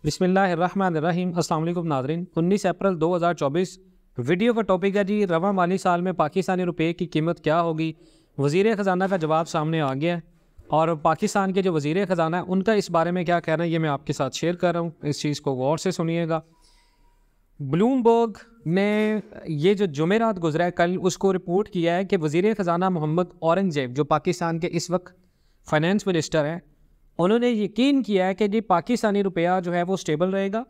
बिस्मिल्लाहिर्रहमानिर्रहीम। अस्सलाम वालेकुम नाज़रीन। 19 अप्रैल 2024 वीडियो का टॉपिक है जी, रवां माली साल में पाकिस्तानी रुपये की कीमत क्या होगी। वज़ीर ख़जाना का जवाब सामने आ गया है और पाकिस्तान के जो वज़ीर ख़जाना है उनका इस बारे में क्या कहना है ये मैं आपके साथ शेयर कर रहा हूँ। इस चीज़ को गौर से सुनिएगा। ब्लूमबर्ग ने ये जो जुमेरात गुजरा है कल उसको रिपोर्ट किया है कि वज़ीर ख़जाना मोहम्मद औरंगज़ेब जो पाकिस्तान के इस वक्त फाइनेंस मिनिस्टर हैं, उन्होंने यकीन किया है कि जी पाकिस्तानी रुपया जो है वो स्टेबल रहेगा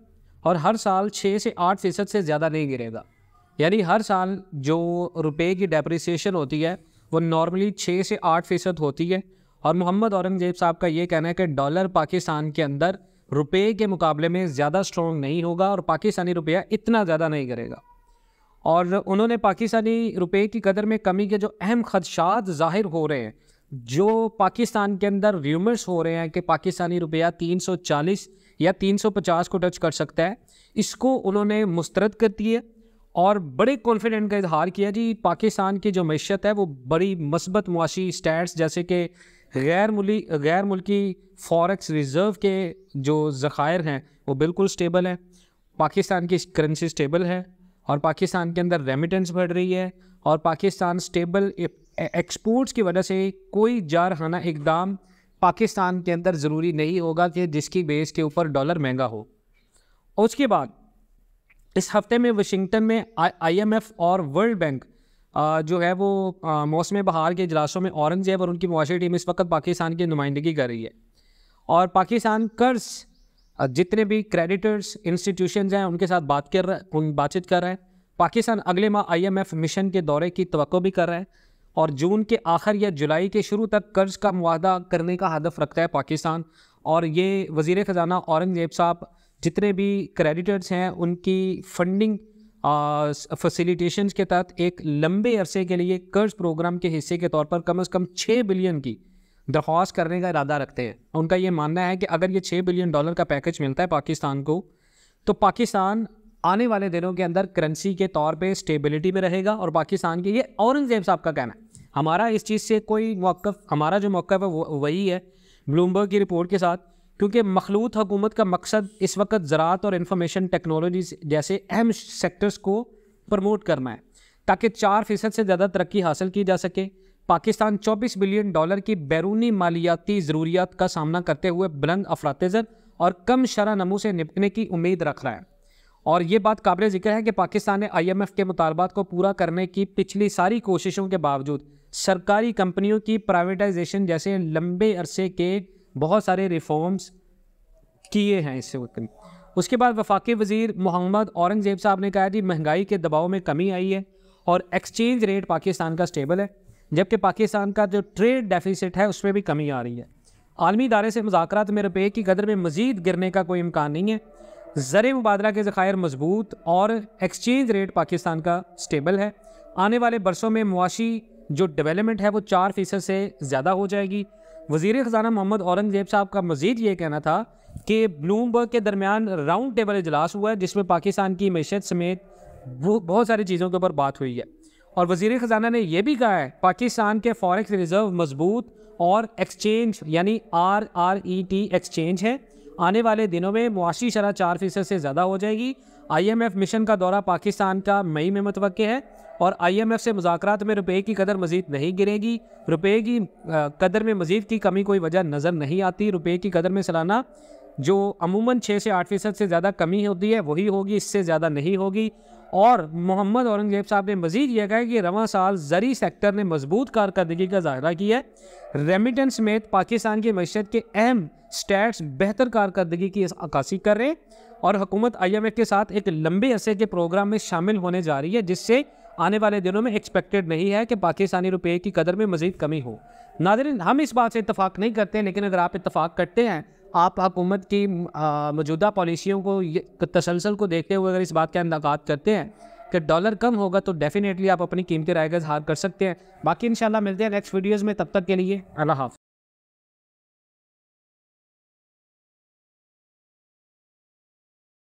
और हर साल 6 से 8% से ज़्यादा नहीं गिरेगा। यानी हर साल जो रुपए की डेप्रिसिएशन होती है वो नॉर्मली 6 से 8% होती है। और मोहम्मद औरंगज़ेब साहब का ये कहना है कि डॉलर पाकिस्तान के अंदर रुपए के मुकाबले में ज़्यादा स्ट्रॉन्ग नहीं होगा और पाकिस्तानी रुपया इतना ज़्यादा नहीं गिरेगा। और उन्होंने पाकिस्तानी रुपए की कदर में कमी के जो अहम खदशात ज़ाहिर हो रहे हैं, जो पाकिस्तान के अंदर र्यूमर्स हो रहे हैं कि पाकिस्तानी रुपया 340 या 350 को टच कर सकता है, इसको उन्होंने मुस्तरद कर दिया और बड़े कॉन्फिडेंट का इजहार किया जी पाकिस्तान की जो मैशत है वो बड़ी मस्बत मुआशी स्टैट्स जैसे कि गैर मुल्की फॉरेक्स रिज़र्व के जो ज़खायर हैं वो बिल्कुल स्टेबल हैं, पाकिस्तान की करेंसी स्टेबल है और पाकिस्तान के अंदर रेमिटेंस बढ़ रही है और पाकिस्तान स्टेबल एक्सपोर्ट्स की वजह से कोई जारहाना इकदाम पाकिस्तान के अंदर ज़रूरी नहीं होगा कि जिसकी बेस के ऊपर डॉलर महंगा हो। उसके बाद इस हफ्ते में वाशिंगटन में IMF और वर्ल्ड बैंक जो है वो मौसम बहार के इजलासों में औरंगज़ेब और उनकी मुआशी टीम इस वक्त पाकिस्तान की नुमाइंदगी कर रही है और पाकिस्तान कर्ज जितने भी क्रेडिटर्स इंस्टीट्यूशंस हैं उनके साथ बातचीत कर रहा है। पाकिस्तान अगले माह IMF मिशन के दौरे की तवक्को भी कर रहा है और जून के आखिर या जुलाई के शुरू तक कर्ज का मुआहदा करने का हदफ रखता है पाकिस्तान। और ये वज़ीर ख़जाना औरंगज़ेब साहब जितने भी क्रेडिटर्स हैं उनकी फंडिंग फैसिलिटेशंस के तहत एक लंबे अरसे के लिए कर्ज प्रोग्राम के हिस्से के तौर पर कम से कम 6 बिलियन की दरख्वास्त करने का इरादा रखते हैं। उनका ये मानना है कि अगर ये 6 बिलियन डॉलर का पैकेज मिलता है पाकिस्तान को तो पाकिस्तान आने वाले दिनों के अंदर करेंसी के तौर पे स्टेबिलिटी में रहेगा। और पाकिस्तान के ये औरंगज़ेब साहब का कहना है, हमारा इस चीज़ से कोई मौक़िफ़, हमारा जो मौक़िफ़ है वो वही है ब्लूमबर्ग की रिपोर्ट के साथ, क्योंकि मखलूत हुकूमत का मकसद इस वक्त ज़राअत और इंफॉर्मेशन टेक्नोलॉजी जैसे अहम सेक्टर्स को प्रमोट करना है ताकि 4% से ज़्यादा तरक्की हासिल की जा सके। पाकिस्तान 24 बिलियन डॉलर की बैरूनी मालियाती ज़रूरियात का सामना करते हुए बुलंद अफरातज़र और कम शरह नमू से निपटने की उम्मीद रख रहा है। और ये बात काबिल ज़िक्र है कि पाकिस्तान ने IMF के मुतालबात को पूरा करने की पिछली सारी कोशिशों के बावजूद सरकारी कंपनियों की प्राइवेटाइजेशन जैसे लंबे अरसे के बहुत सारे रिफॉर्म्स किए हैं इससे वक्त। उसके बाद वफाकी वज़ीर मोहम्मद औरंगज़ेब साहब ने कहा कि महंगाई के दबाव में कमी आई है और एक्सचेंज रेट पाकिस्तान का स्टेबल है, जबकि पाकिस्तान का जो ट्रेड डेफिसिट है उसमें भी कमी आ रही है। आलमी इदारे से मुज़ाकरात में रुपये की कदर में मज़ीद गिरने का कोई इम्कान नहीं है। ज़र मुबादला के ज़खायर मजबूत और एक्सचेंज रेट पाकिस्तान का स्टेबल है। आने वाले बरसों में मुआशी जो डेवलपमेंट है वो 4% से ज़्यादा हो जाएगी। वज़ीर ख़जाना मोहम्मद औरंगज़ेब साहब का मज़ीद ये कहना था कि ब्लूमबर्ग के दरमियान राउंड टेबल इजलास हुआ है जिसमें पाकिस्तान की मैशत समेत बहुत सारी चीज़ों के ऊपर बात हुई है। और वज़ीर ख़जाना ने यह भी कहा है पाकिस्तान के फॉरेक्स रिज़र्व मजबूत और एक्सचेंज यानी RRET एक्सचेंज है। आने वाले दिनों में मुआशी शरह 4% से ज़्यादा हो जाएगी। IMF मिशन का दौरा पाकिस्तान का मई में मुतवक्के है और IMF से मुज़ाकरात में रुपये की कदर मज़ीद नहीं गिरेगी। रुपये की कदर में मज़ीद की कमी कोई वजह नज़र नहीं आती। रुपये की कदर में सालाना जो अमूमन 6 से 8% से ज़्यादा कमी होती है वही होगी, इससे ज़्यादा नहीं होगी। और मोहम्मद औरंगज़ेब साहब ने मज़ीद यह कहा कि रवां साल ज़री सेक्टर ने मजबूत कारकर्दगी का ज़ाहिरा किया है। रेमिटेंस समेत पाकिस्तान की मैशत के अहम स्टैट्स बेहतर कारकर्दगी की अक्कासी कर रहे हैं और हुकूमत IMF के साथ एक लंबे अरसे के प्रोग्राम में शामिल होने जा रही है जिससे आने वाले दिनों में एक्सपेक्टेड नहीं है कि पाकिस्तानी रुपये की कदर में मज़ीद कमी हो। नाज़रीन, हम इस बात से इत्तफाक नहीं करते, लेकिन अगर आप इत्तफाक करते हैं, आप हुकूमत की मौजूदा पॉलिसियों को तसलसल को देखते हुए अगर इस बात का इंतक़ाद करते हैं कि डॉलर कम होगा तो डेफिनेटली आप अपनी कीमती राय का इज़हार कर सकते हैं। बाकी इंशाल्लाह मिलते हैं नेक्स्ट वीडियोज़ में, तब तक के लिए अल्लाह हाफ़िज़।